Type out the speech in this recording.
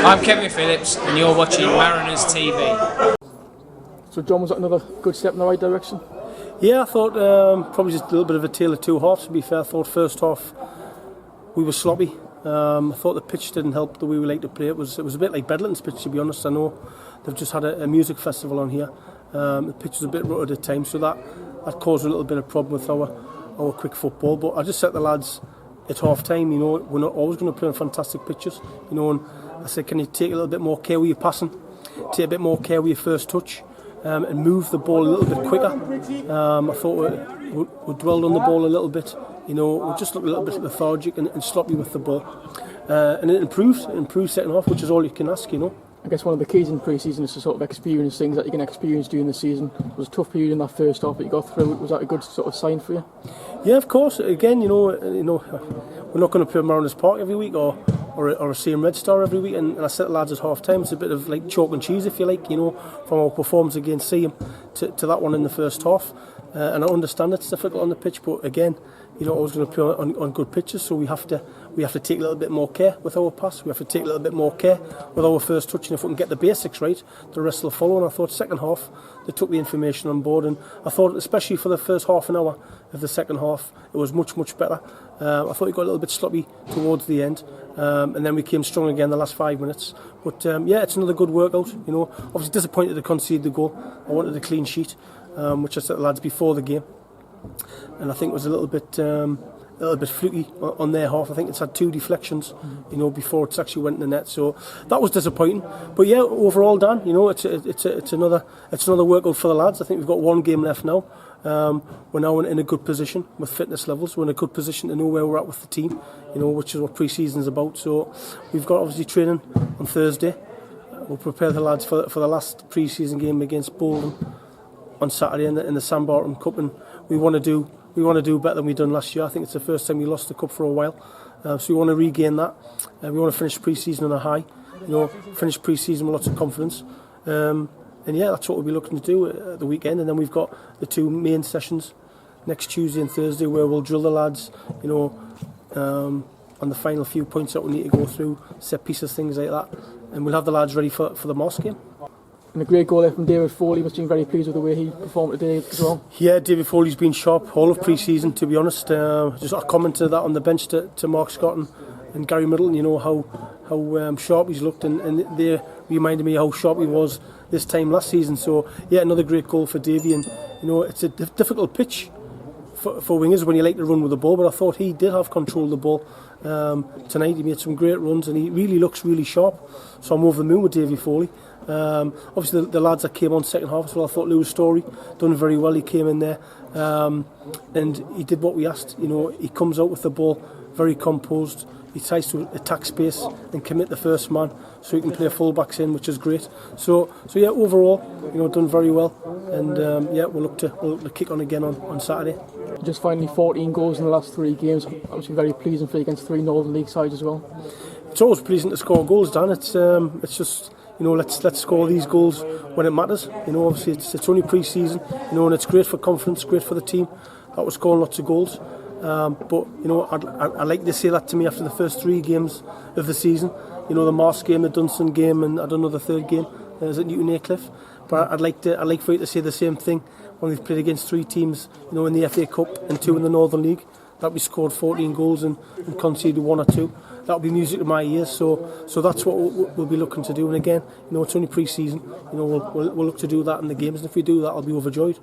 I'm Kevin Phillips and you're watching Mariners TV. So John, was that another good step in the right direction? Yeah, I thought probably just a little bit of a tale of two halves, to be fair. I thought first half we were sloppy. I thought the pitch didn't help the way we like to play. It was a bit like Bedlington's pitch, to be honest. I know they've just had a music festival on here. The pitch was a bit rutted at times, so that caused a little bit of problem with our quick football. But I just said to the lads at half time, we're not always going to play on fantastic pitches, and I said, can you take a little bit more care with your passing, take a bit more care with your first touch, and move the ball a little bit quicker. I thought we dwelled on the ball a little bit, we just looked a little bit lethargic and sloppy with the ball. And it improved second half, which is all you can ask, I guess one of the keys in pre-season is to sort of experience things that you can experience during the season. It was a tough period in that first half, but you got through. Was that a good sort of sign for you? Yeah, of course. Again, we're not going to play Mariners Park every week or a same Red Star every week. And I said to lads at half time, it's a bit of like chalk and cheese, if you like, from our performance against Seaham to that one in the first half. And I understand it's difficult on the pitch, but again, I was going to play on good pitches, so we have to take a little bit more care with our pass. We have to take a little bit more care with our first touch, and if we can get the basics right, the rest will follow. And I thought second half they took the information on board, and I thought especially for the first half an hour of the second half it was much better. I thought we got a little bit sloppy towards the end, and then we came strong again the last 5 minutes. But it's another good workout. Obviously disappointed to concede the goal. I wanted a clean sheet, which I said to the lads before the game. And I think it was a little bit fluky on their half. I think it's had 2 deflections, before it's actually went in the net. So that was disappointing. But yeah, overall, Dan, it's another workout for the lads. I think we've got 1 game left now. We're now in a good position with fitness levels. We're in a good position to know where we're at with the team, which is what pre-season is about. So we've got obviously training on Thursday. We'll prepare the lads for the last pre-season game against Bolton on Saturday in the Sam Barton Cup, and we want to do better than we done last year. I think it's the first time we lost the cup for a while, so we want to regain that. We want to finish pre-season on a high, finish pre-season with lots of confidence, and that's what we'll be looking to do at the weekend. And then we've got the 2 main sessions next Tuesday and Thursday where we'll drill the lads, on the final few points that we need to go through, set pieces, things like that, and we'll have the lads ready for the Moss game. And a great goal there from David Foley. Must have been very pleased with the way he performed today as well. Yeah, David Foley's been sharp all of pre-season, to be honest. I commented that on the bench to Mark Scott and Gary Middleton, how sharp he's looked, and they reminded me how sharp he was this time last season. So yeah, another great goal for Davey, and it's a difficult pitch for wingers when you like to run with the ball, but I thought he did have control of the ball tonight. He made some great runs and he really looks really sharp, so I'm over the moon with Davey Foley. Obviously the lads that came on second half as well, I thought Lewis Story done very well. He came in there and he did what we asked. He comes out with the ball very composed. He tries to attack space and commit the first man so he can play full-backs in, which is great. So yeah, overall, done very well, and we'll look to kick on again on Saturday. Just finally 14 goals in the last 3 games. Obviously very pleasing for you against 3 Northern League sides as well. It's always pleasing to score goals, Dan. It's just let's score these goals when it matters. Obviously it's only pre-season, and it's great for confidence, great for the team that we're scoring lots of goals. But I'd like to say that to me after the first 3 games of the season. The Mars game, the Dunstan game, and I don't know the 3rd game is at Newton Aycliffe. But I'd like for you to say the same thing when we've played against 3 teams, in the FA Cup and 2 in the Northern League, that we scored 14 goals and conceded 1 or 2. That'll be music to my ears. So that's what we'll be looking to do. And again, it's only pre-season. We'll look to do that in the games, and if we do that, I'll be overjoyed.